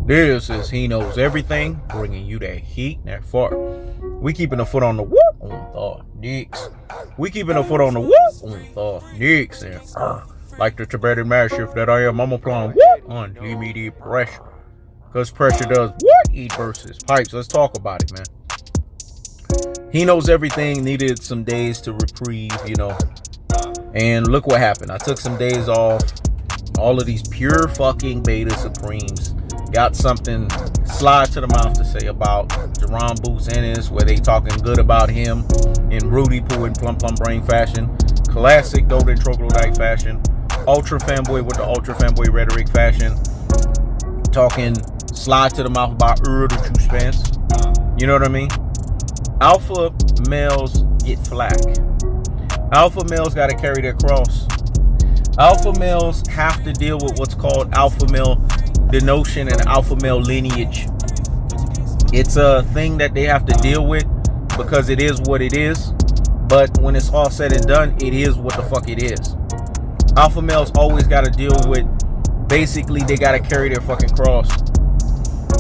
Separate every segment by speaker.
Speaker 1: This is He Knows Everything, bringing you that heat and that fart. We keeping a foot on the whoop on the nicks. We keeping a foot on the whoop on the nicks. And like the Tibetan Mastiff that I am, I'm applying whoop on immediate pressure. Because pressure does what? Eat versus pipes. Let's talk about it, man. He Knows Everything needed some days to reprieve, And look what happened. I took some days off. All of these pure fucking beta supremes got something slide to the mouth to say about Jaron Ennis, where they talking good about him in Rudy Poo and Plum Plum Brain fashion, classic Golden Troglodyte fashion, ultra fanboy with the ultra fanboy rhetoric fashion, talking slide to the mouth about Errol Spence. You know what I mean? Alpha males get flack. Alpha males got to carry their cross. Alpha males have to deal with what's called alpha male denotion and alpha male lineage. It's a thing that they have to deal with because it is what it is. But when it's all said and done, it is what the fuck it is. Alpha males always got to deal with, basically, they got to carry their fucking cross.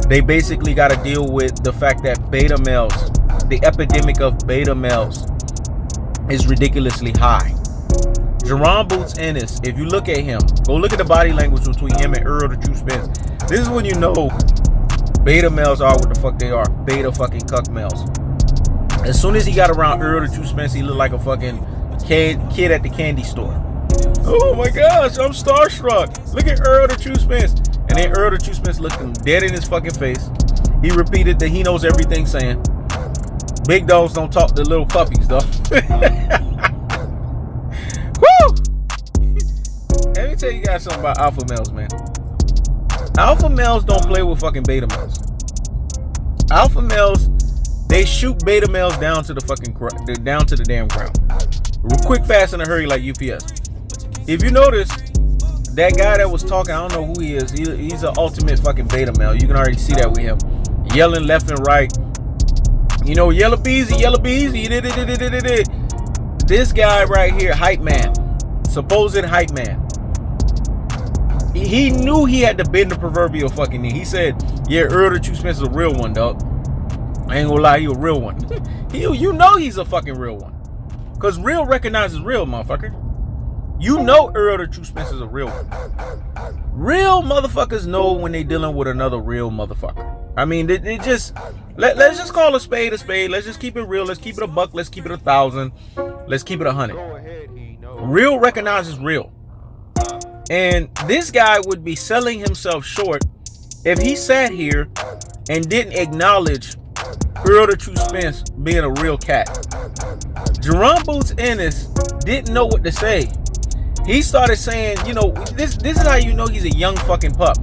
Speaker 1: They basically got to deal with the fact that beta males, the epidemic of beta males, is ridiculously high. Jaron Ennis, if you look at him, go look at the body language between him and Errol Spence. This is when you know beta males are what the fuck they are. Beta fucking cuck males. As soon as he got around Errol Spence, he looked like a fucking kid at the candy store. Oh my gosh, I'm starstruck. Look at Errol Spence. And then Errol Spence looked him dead in his fucking face. He repeated that He Knows Everything saying, big dogs don't talk to little puppies, though. Woo! Let me tell you guys something about alpha males, man. Alpha males don't play with fucking beta males. Alpha males, they shoot beta males down to the fucking down to the damn ground. Real quick, fast, in a hurry, like UPS. If you notice, that guy that was talking, I don't know who he is. He's an ultimate fucking beta male. You can already see that with him, yelling left and right. Yellow beezy. This guy right here, hype man, supposed hype man. He knew he had to bend the proverbial fucking knee. He said, yeah, Errol Spence is a real one, dog. I ain't gonna lie, he a real one. You know he's a fucking real one. Because real recognizes real, motherfucker. You know Errol Spence is a real one. Real motherfuckers know when they dealing with another real motherfucker. I mean, they just... Let's just call a spade a spade. Let's just keep it real. Let's keep it a buck. Let's keep it 1,000. Let's keep it 100. Real recognizes real. And this guy would be selling himself short if he sat here and didn't acknowledge Errol Spence being a real cat. Jaron Ennis didn't know what to say. He started saying, this is how you know he's a young fucking pup.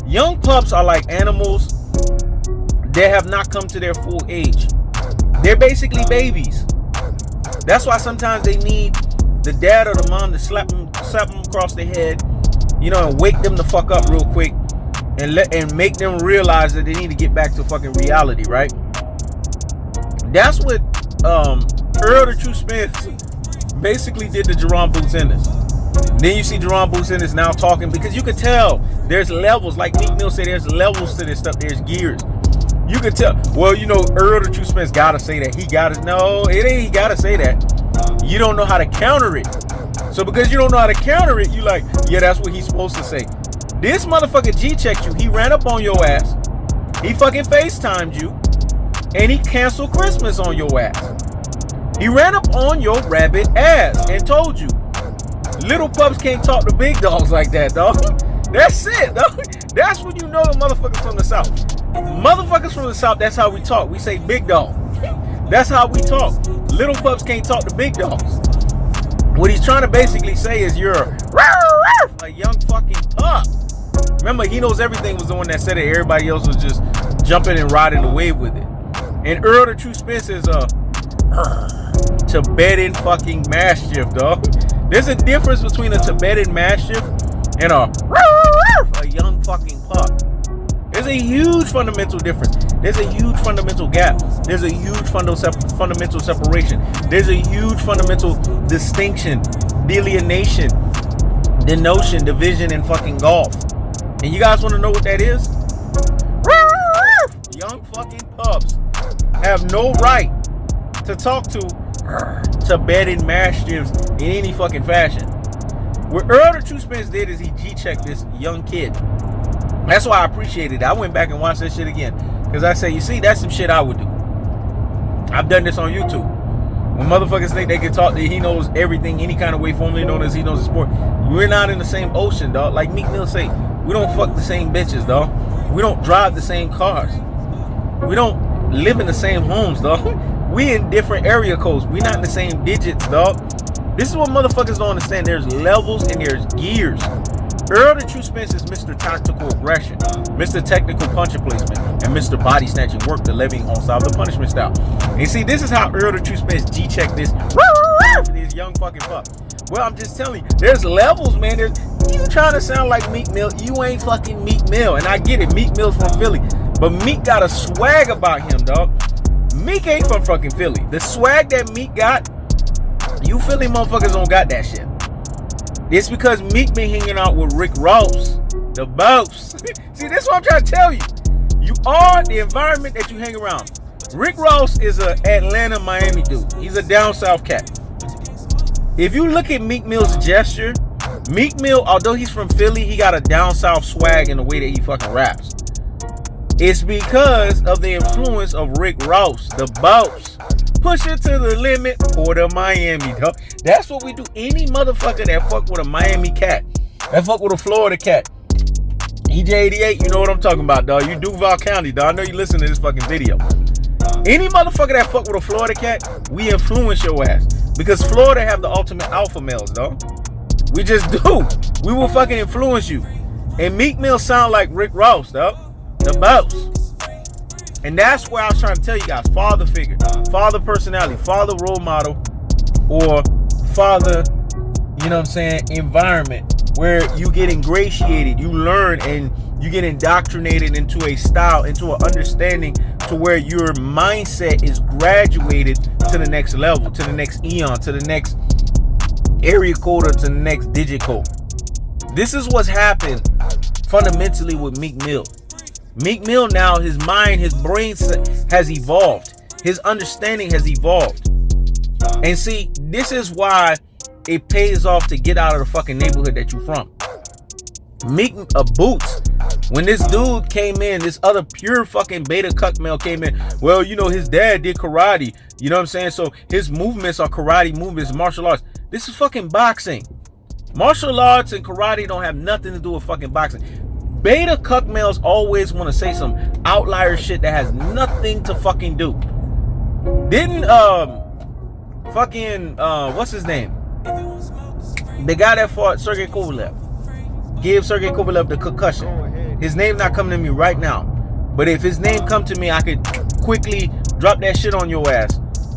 Speaker 1: Young pups are like animals. They have not come to their full age. They're basically babies. That's why sometimes they need the dad or the mom to slap them across the head, and wake them the fuck up real quick and make them realize that they need to get back to fucking reality, right? That's what Errol Spence basically did to Jaron Ennis. Then you see Jaron Ennis now talking, because you could tell there's levels. Like Meek Mill said, there's levels to this stuff. There's gears. You could tell. Well, Errol Spence gotta say that. No, it ain't. He gotta say that. You don't know how to counter it. So because you don't know how to counter it, you like, yeah, that's what he's supposed to say. This motherfucker G-checked you. He ran up on your ass. He fucking FaceTimed you, and he canceled Christmas on your ass. He ran up on your rabbit ass and told you, little pups can't talk to big dogs like that, dog. That's it, dog. That's when you know the motherfuckers from the South. Motherfuckers from the South, that's how we talk. We say big dog. That's how we talk. Little pups can't talk to big dogs. What he's trying to basically say is you're a young fucking pup. Remember, He Knows Everything was the one that said it. Everybody else was just jumping and riding the wave with it. And Errol Spence is a Tibetan fucking Mastiff, dog. There's a difference between a Tibetan Mastiff and a young fucking pup. There's a huge fundamental difference. There's a huge fundamental gap. There's a huge fundamental separation. There's a huge fundamental distinction, delineation, denotion, division in fucking golf. And you guys want to know what that is? motherfucking pups have no right to talk to betting masters in any fucking fashion. What Earl the True Spence did is he G-checked this young kid. That's why I appreciated it. I went back and watched that shit again. Because I say, you see, that's some shit I would do. I've done this on YouTube. When motherfuckers think they can talk, that he knows everything, any kind of way, formerly known as he knows the sport. We're not in the same ocean, dog. Like Meek Mill say, we don't fuck the same bitches, dog. We don't drive the same cars. We don't live in the same homes, dog. We in different area codes. We not in the same digits, dog. This is what motherfuckers don't understand. There's levels and there's gears. Earl the True Spence is Mr. Tactical Aggression, Mr. Technical Puncher Placement, and Mr. Body Snatching Work, the living on style, the punishment style. And you see, this is how Earl the True Spence G-check this for these young fucking pups. Well, I'm just telling you, there's levels, man. You trying to sound like Meek Mill, you ain't fucking Meek Mill. And I get it, Meek Mill's from Philly. But Meek got a swag about him, dog. Meek ain't from fucking Philly. The swag that Meek got, you Philly motherfuckers don't got that shit. It's because Meek been hanging out with Rick Ross, the boss. See, this is what I'm trying to tell you. You are the environment that you hang around. Rick Ross is a Atlanta, Miami dude. He's a down south cat. If you look at Meek Mill's gesture, Meek Mill, although he's from Philly, he got a down south swag in the way that he fucking raps. It's because of the influence of Rick Ross, the boss. Push it to the limit, Port of Miami, dog. That's what we do. Any motherfucker that fuck with a Miami cat, that fuck with a Florida cat, EJ88, you know what I'm talking about, dog. You Duval County, dog. I know you listen to this fucking video. Any motherfucker that fuck with a Florida cat, we influence your ass. Because Florida have the ultimate alpha males, dog. We just do. We will fucking influence you. And Meek Mill sound like Rick Ross, dog. The boss. And that's where I was trying to tell you guys, father figure, father personality, father role model, or father, you know what I'm saying, environment where you get ingratiated, you learn, and you get indoctrinated into a style, into an understanding to where your mindset is graduated to the next level, to the next eon, to the next area code, or to the next digit code. This is what's happened fundamentally with Meek Mill. Meek Mill now, his mind, his brain has evolved. His understanding has evolved. And see, this is why it pays off to get out of the fucking neighborhood that you're from. Meek Boots, when this dude came in, this other pure fucking beta cuck male came in. Well, you know, his dad did karate. You know what I'm saying? So his movements are karate movements, martial arts. This is fucking boxing. Martial arts and karate don't have nothing to do with fucking boxing. Beta cuck males always want to say some outlier shit that has nothing to fucking do. Didn't what's his name? The guy that fought Sergey Kovalev. Give Sergey Kovalev the concussion. His name's not coming to me right now. But if his name come to me, I could quickly drop that shit on your ass.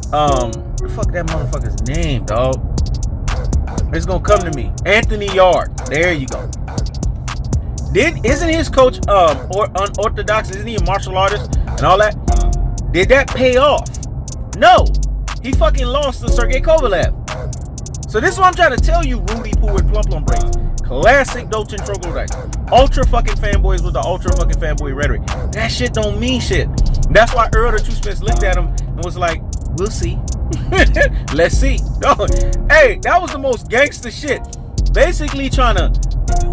Speaker 1: Fuck that motherfucker's name, dog. It's gonna come to me. Anthony Yard. There you go. Isn't his coach unorthodox? Isn't he a martial artist and all that? Did that pay off? No. He fucking lost to Sergey Kovalev. So this is what I'm trying to tell you, Rudy Poo and Plum Plum Braids. Classic Dolce Troglodytes. Ultra fucking fanboys with the ultra fucking fanboy rhetoric. That shit don't mean shit. That's why Earl the True Spence looked at him and was like, we'll see. Let's see. Hey, that was the most gangster shit. Basically trying to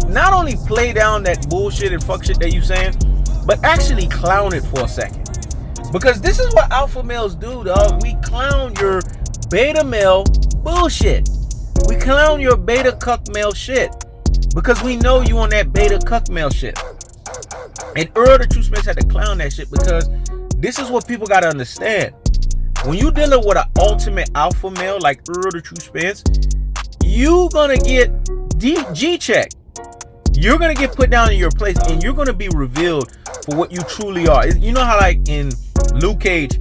Speaker 1: not only play down that bullshit and fuck shit that you saying, but actually clown it for a second. Because this is what alpha males do, dog. We clown your beta male bullshit. We clown your beta cuck male shit. Because we know you on that beta cuck male shit. And Earl the True Spence had to clown that shit because this is what people gotta understand. When you dealing with an ultimate alpha male like Earl the True Spence, you gonna get G-checked. You're gonna get put down in your place and you're gonna be revealed for what you truly are. You know how like in Luke Cage,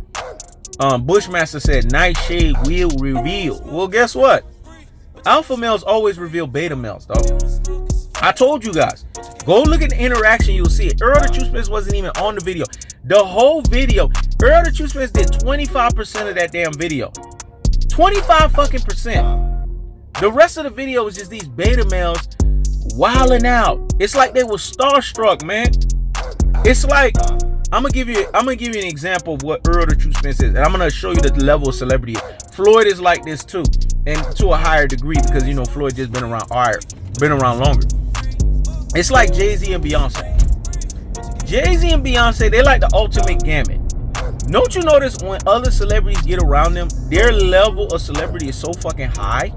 Speaker 1: Bushmaster said, night shade will reveal. Well, guess what? Alpha males always reveal beta males, dog. I told you guys. Go look at the interaction, you'll see it. Earl the True Spence wasn't even on the video. The whole video, Earl the True Spence did 25% of that damn video. 25 fucking percent. The rest of the video was just these beta males wilding out. It's like they were starstruck, man. It's like, I'm gonna give you an example of what Earl the True Spence is, and I'm gonna show you the level of celebrity. Floyd is like this too, and to a higher degree because you know Floyd just been around longer. It's like Jay-Z and Beyonce. Jay-Z and Beyonce, they like the ultimate gamut. Don't you notice when other celebrities get around them, their level of celebrity is so fucking high?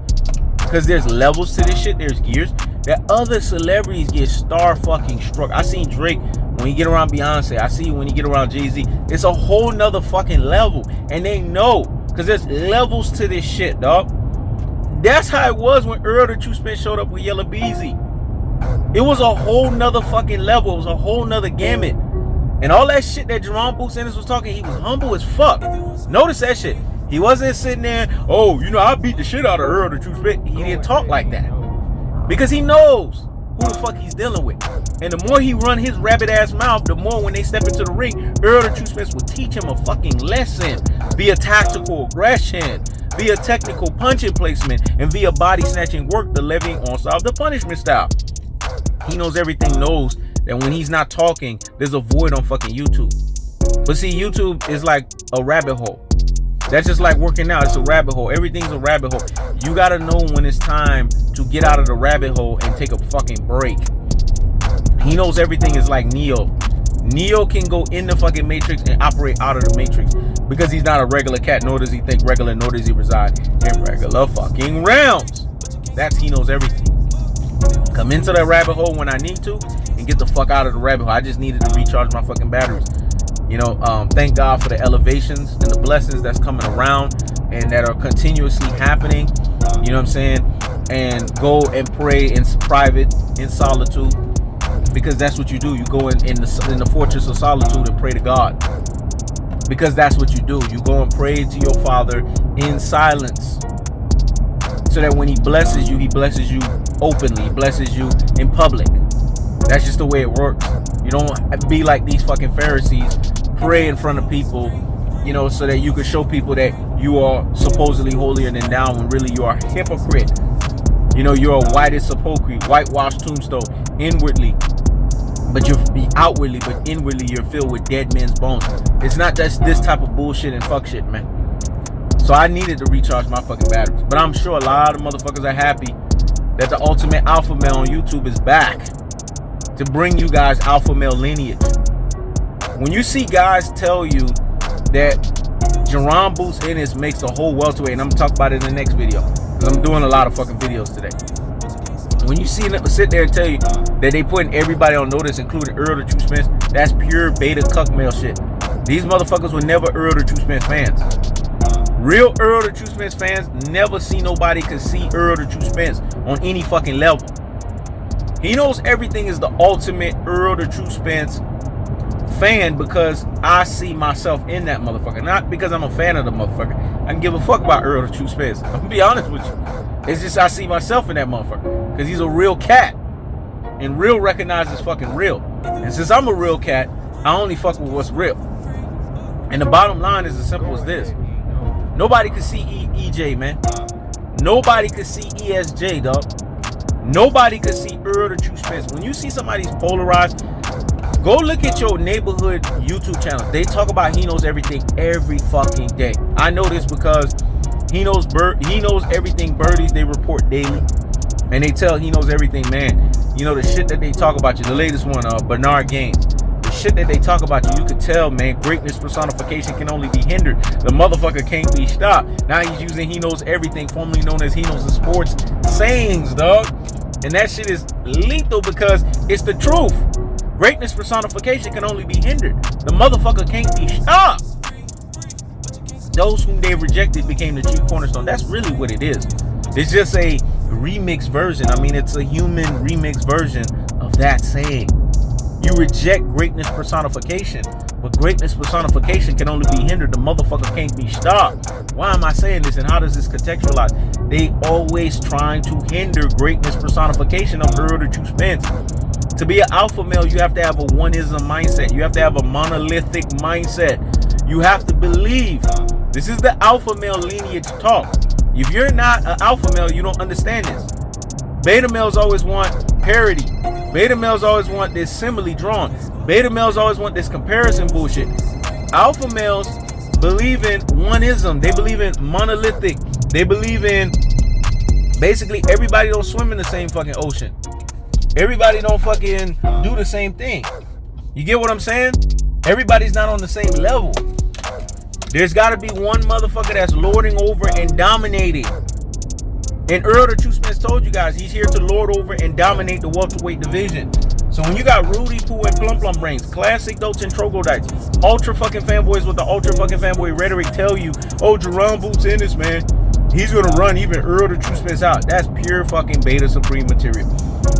Speaker 1: Because there's levels to this shit, there's gears. That other celebrities get star fucking struck. I seen Drake when he get around Beyonce. I see when he get around Jay-Z. It's a whole nother fucking level. And they know. Because there's levels to this shit, dog. That's how it was when Earl the True Spence showed up with Yella Beezy. It was a whole nother fucking level. It was a whole nother gamut. And all that shit that Jaron Ennis was talking, he was humble as fuck. Notice that shit. He wasn't sitting there, oh, you know, I beat the shit out of Earl the True Spence. He didn't talk like that. Because he knows who the fuck he's dealing with. And the more he run his rabbit ass mouth, the more when they step into the ring, Earl the True Spence will teach him a fucking lesson via tactical aggression, via technical punching placement, and via body snatching work, the levying onslaught of the punishment style. He knows everything, knows that when he's not talking, there's a void on fucking YouTube. But see, YouTube is like a rabbit hole. That's just like working out. It's a rabbit hole. Everything's a rabbit hole. You gotta know when it's time to get out of the rabbit hole and take a fucking break. He knows everything is like Neo. Neo can go in the fucking Matrix and operate out of the Matrix because he's not a regular cat, nor does he think regular, nor does he reside in regular fucking realms. He knows everything. Come into that rabbit hole when I need to and get the fuck out of the rabbit hole. I just needed to recharge my fucking batteries. You know, thank God for the elevations and the blessings that's coming around and that are continuously happening. You know what I'm saying? And go and pray in private, in solitude, because that's what you do. You go in the fortress of solitude and pray to God, because that's what you do. You go and pray to your Father in silence, so that when He blesses you openly. He blesses you in public. That's just the way it works. You don't be like these fucking Pharisees, pray in front of people, you know, so that you can show people that you are supposedly holier than thou when really you are a hypocrite. You know, you're a white as sepulchre, whitewashed tombstone inwardly, but you're outwardly, but inwardly you're filled with dead men's bones. It's not just this type of bullshit and fuck shit, man. So I needed to recharge my fucking batteries. But I'm sure a lot of motherfuckers are happy that the ultimate alpha male on YouTube is back to bring you guys alpha male lineage. When you see guys tell you that Jaron Ennis makes the whole welterweight, and I'm gonna talk about it in the next video, because I'm doing a lot of fucking videos today. When you see them sit there and tell you that they putting everybody on notice, including Earl the True Spence, that's pure beta cuck male shit. These motherfuckers were never Earl the True Spence fans. Real Earl the True Spence fans never see nobody could see Earl the True Spence on any fucking level. He knows everything is the ultimate Earl the True Spence fan because I see myself in that motherfucker. Not because I'm a fan of the motherfucker. I can give a fuck about Earl the True Spence. I'm gonna be honest with you. It's just I see myself in that motherfucker because he's a real cat. And real recognizes fucking real. And since I'm a real cat, I only fuck with what's real. And the bottom line is as simple as this. Nobody could see EJ, man. Nobody could see ESJ, dog. Nobody could see Earl the True Spence. When you see somebody's polarized, go look at your neighborhood YouTube channels. They talk about He Knows Everything every fucking day. I know this because he knows everything birdies they report daily. And they tell He Knows Everything, man. You know the shit that they talk about you. The latest one, Bernard Gaines. The shit that they talk about you could tell, man. Greatness personification can only be hindered. The motherfucker can't be stopped. Now he's using He Knows Everything, formerly known as He Knows the Sports sayings, dog. And that shit is lethal because it's the truth. Greatness personification can only be hindered. The motherfucker can't be stopped. Those whom they rejected became the chief cornerstone. That's really what it is. It's just a remix version. I mean, it's a human remix version of that saying. You reject greatness personification, but greatness personification can only be hindered. The motherfucker can't be stopped. Why am I saying this and how does this contextualize? They always trying to hinder greatness personification of Earl the True Spence. To be an alpha male, you have to have a oneism mindset. You have to have a monolithic mindset. You have to believe. This is the alpha male lineage talk. If you're not an alpha male, you don't understand this. Beta males always want parity. Beta males always want this simile drawn. Beta males always want this comparison bullshit. Alpha males believe in oneism. They believe in monolithic. They believe in basically everybody don't swim in the same fucking ocean. Everybody don't fucking do the same thing. You get what I'm saying? Everybody's not on the same level. There's got to be one motherfucker that's lording over and dominating. And Errol the True Spence told you guys, he's here to lord over and dominate the welterweight division. So when you got Rudy, Poo, and Plum Plum Brains, classic dotes and troglodytes, ultra fucking fanboys with the ultra fucking fanboy rhetoric tell you, oh, Jaron Boots Ennis, man, he's gonna run even Errol the True Spence out. That's pure fucking Beta Supreme material.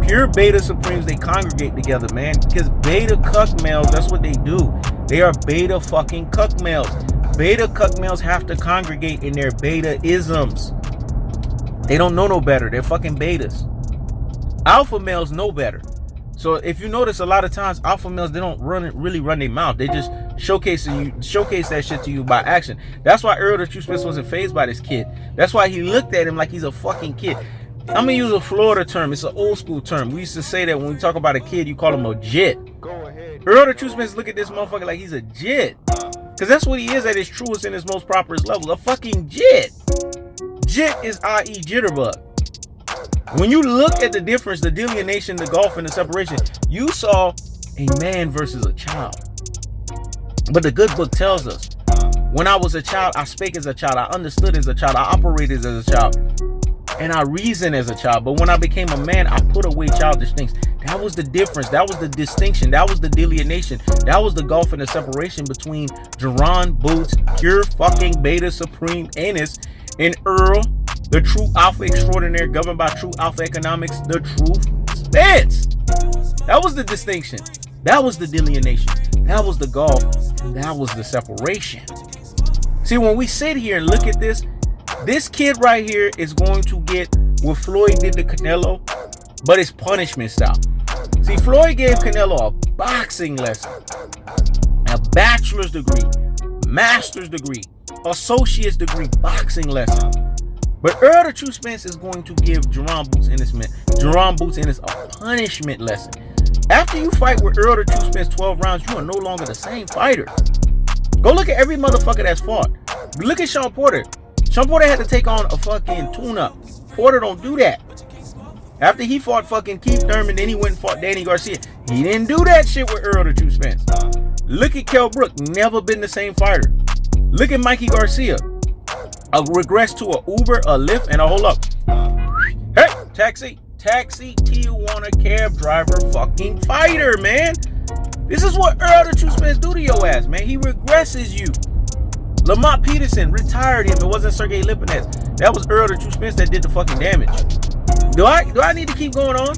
Speaker 1: Pure Beta Supremes, they congregate together, man. Because Beta cuck males, that's what they do. They are Beta fucking cuck males. Beta cuck males have to congregate in their Beta-isms. They don't know no better. They're fucking betas. Alpha males know better. So if you notice, a lot of times alpha males, they don't really run their mouth. They just showcase that shit to you by action. That's why Errol the True Spence wasn't fazed by this kid. That's why he looked at him like he's a fucking kid. I'm gonna use a Florida term. It's an old school term. We used to say that when we talk about a kid, you call him a jit. Errol the True Spence look at this motherfucker like he's a jit. Because that's what he is at his truest and his most properest level. A fucking jit. Jit is i.e. jitterbug. When you look at the difference, the delineation, the gulf, and the separation, you saw a man versus a child. But the good book tells us, when I was a child, I spake as a child, I understood as a child, I operated as a child, and I reasoned as a child. But when I became a man, I put away childish things. That was the difference. That was the distinction. That was the delineation. That was the gulf and the separation between Jaron Boots, pure fucking Beta Supreme Ennis, and Errol, the true alpha extraordinaire, governed by true alpha economics, the true Spence. That was the distinction. That was the delineation. That was the gulf. And that was the separation. See, when we sit here and look at this kid right here is going to get what Floyd did to Canelo, but it's punishment style. See, Floyd gave Canelo a boxing lesson, a bachelor's degree, master's degree, associate's degree boxing lesson. But Errol the True Spence is going to give Jaron Boots Ennis a punishment lesson. After you fight with Errol the True Spence 12 rounds, you are no longer the same fighter. Go look at every motherfucker that's fought. Look at Sean Porter. Sean Porter had to take on a fucking tune-up. Porter don't do that. After he fought fucking Keith Thurman, then he went and fought Danny Garcia. He didn't do that shit with Errol the True Spence. Look at Kell Brook, never been the same fighter. Look at Mikey Garcia. A regress to a Uber, a Lyft, and a hold up. Hey, taxi, Tijuana cab driver, fucking fighter, man. This is what Errol the True Spence do to your ass, man. He regresses you. Lamont Peterson retired him. It wasn't Sergey Lipinets. That was Errol the True Spence that did the fucking damage. Do I need to keep going on?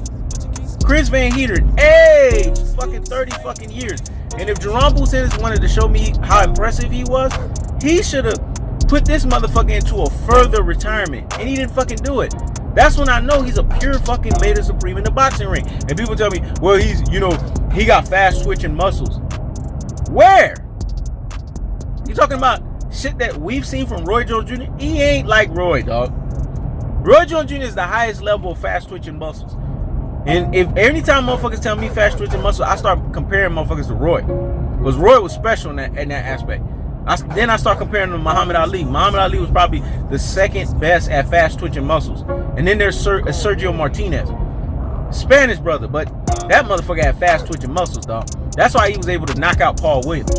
Speaker 1: Chris Van Heetert, aged fucking 30 fucking years. And if Jaron Boots Ennis wanted to show me how impressive he was, he should have put this motherfucker into a further retirement. And he didn't fucking do it. That's when I know he's a pure fucking Beta Supreme in the boxing ring. And people tell me, well, he got fast twitching muscles. Where? You talking about shit that we've seen from Roy Jones Jr.? He ain't like Roy, dog. Roy Jones Jr. is the highest level of fast twitching muscles. And if anytime motherfuckers tell me fast twitching muscles, I start comparing motherfuckers to Roy. Because Roy was special in that aspect. Then I start comparing him to Muhammad Ali. Muhammad Ali was probably the second best at fast twitching muscles. And then there's Sergio Martinez. Spanish brother, but that motherfucker had fast twitching muscles, dog. That's why he was able to knock out Paul Williams.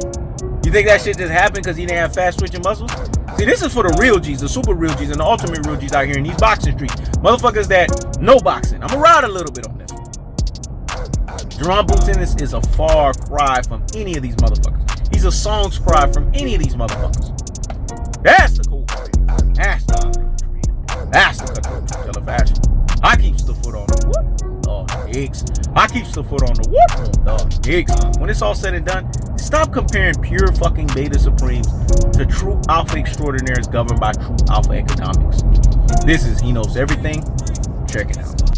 Speaker 1: You think that shit just happened because he didn't have fast twitching muscles? See, this is for the real G's, the super real G's, and the ultimate real G's out here in these boxing streets. Motherfuckers that know boxing. I'm gonna ride a little bit on this. Jaron Boots Ennis is a far cry from any of these motherfuckers. He's a song's cry from any of these motherfuckers. That's the cool part. That's the cutthroat truth fashion. I keeps the foot on the whoop, dog dicks. I keeps the foot on the whoop, dog dicks. When it's all said and done, stop comparing pure fucking Beta Supremes to true alpha extraordinaires governed by true alpha economics. This is He Knows Everything. Check it out.